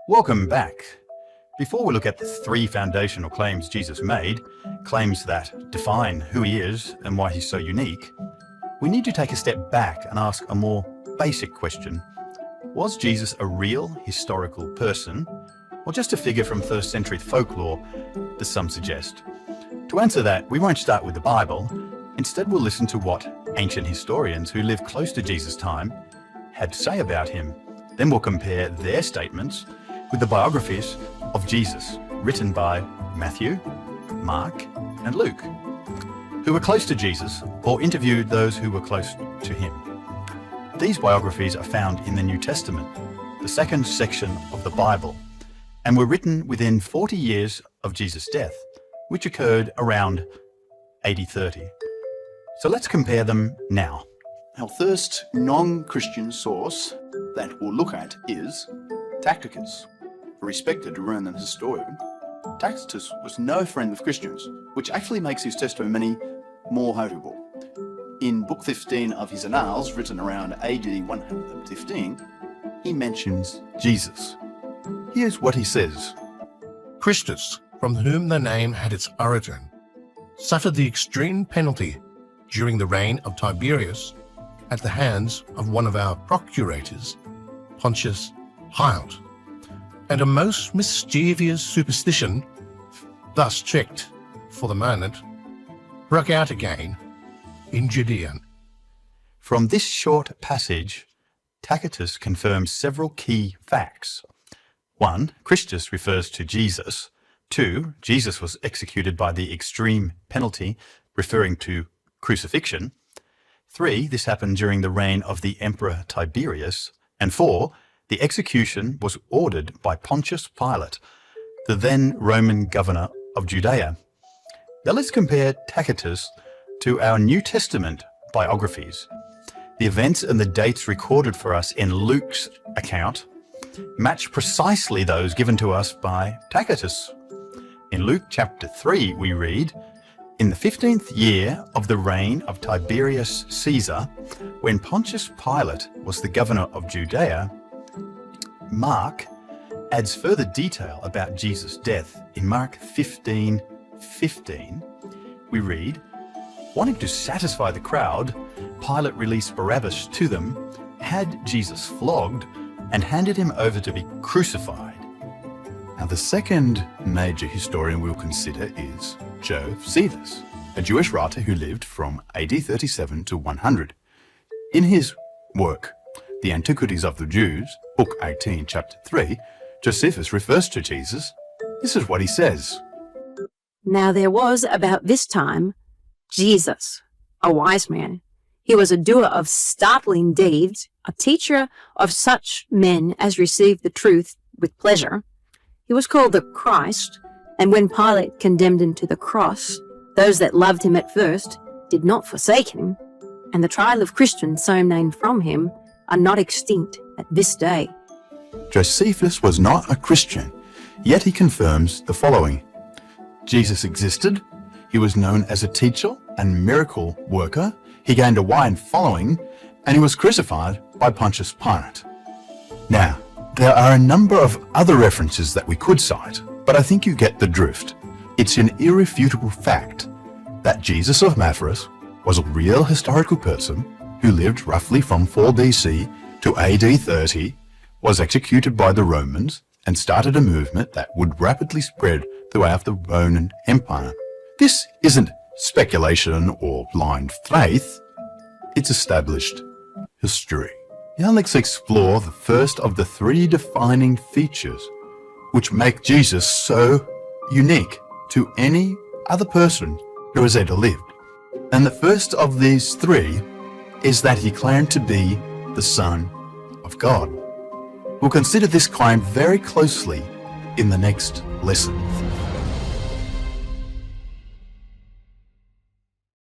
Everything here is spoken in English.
Welcome back. Before we look at the three foundational claims Jesus made, claims that define who he is and why he's so unique, we need to take a step back and ask a more basic question. Was Jesus a real historical person, or just a figure from first century folklore, as some suggest? To answer that, we won't start with the Bible. Instead, we'll listen to what ancient historians who lived close to Jesus' time had to say about him. Then we'll compare their statements with the biographies of Jesus, written by Matthew, Mark, and Luke, who were close to Jesus or interviewed those who were close to him. These biographies are found in the New Testament, the second section of the Bible, and were written within 40 years of Jesus' death, which occurred around AD 30. So let's compare them now. Our first non-Christian source that we'll look at is Tacitus, a respected Roman historian. Tacitus was no friend of Christians, which actually makes his testimony more notable. In Book 15 of his Annals, written around AD 115, he mentions Jesus. Here's what he says. Christus, from whom the name had its origin, suffered the extreme penalty during the reign of Tiberius at the hands of one of our procurators, Pontius Pilate, and a most mischievous superstition, thus checked for the moment, broke out again in Judea. From this short passage, Tacitus confirms several key facts. 1. Christus refers to Jesus. 2. Jesus was executed by the extreme penalty, referring to crucifixion. 3. This happened during the reign of the Emperor Tiberius. And 4. The execution was ordered by Pontius Pilate, the then Roman governor of Judea. Now let's compare Tacitus to our New Testament biographies. The events and the dates recorded for us in Luke's account match precisely those given to us by Tacitus. In Luke chapter 3 we read, "In the 15th year of the reign of Tiberius Caesar, when Pontius Pilate was the governor of Judea." Mark adds further detail about Jesus' death. In Mark 15:15, we read, "Wanting to satisfy the crowd, Pilate released Barabbas to them, had Jesus flogged, and handed him over to be crucified." Now the second major historian we'll consider is Josephus, a Jewish writer who lived from AD 37 to 100. In his work, The Antiquities of the Jews, Book 18, Chapter 3, Josephus refers to Jesus. This is what he says. Now there was about this time Jesus, a wise man. He was a doer of startling deeds, a teacher of such men as received the truth with pleasure. He was called the Christ, and when Pilate condemned him to the cross, those that loved him at first did not forsake him, and the trial of Christians so named from him are not extinct at this day. Josephus was not a Christian, yet he confirms the following. Jesus existed. He was known as a teacher and miracle worker. He gained a wide following, and he was crucified by Pontius Pilate. Now, there are a number of other references that we could cite, but I think you get the drift. It's an irrefutable fact that Jesus of Nazareth was a real historical person who lived roughly from 4 BC to AD 30, was executed by the Romans, and started a movement that would rapidly spread throughout the Roman Empire. This isn't speculation or blind faith, it's established history. Now let's explore the first of the 3 defining features which make Jesus so unique to any other person who has ever lived. And the first of these 3 is that he claimed to be the Son of God. We'll consider this claim very closely in the next lesson.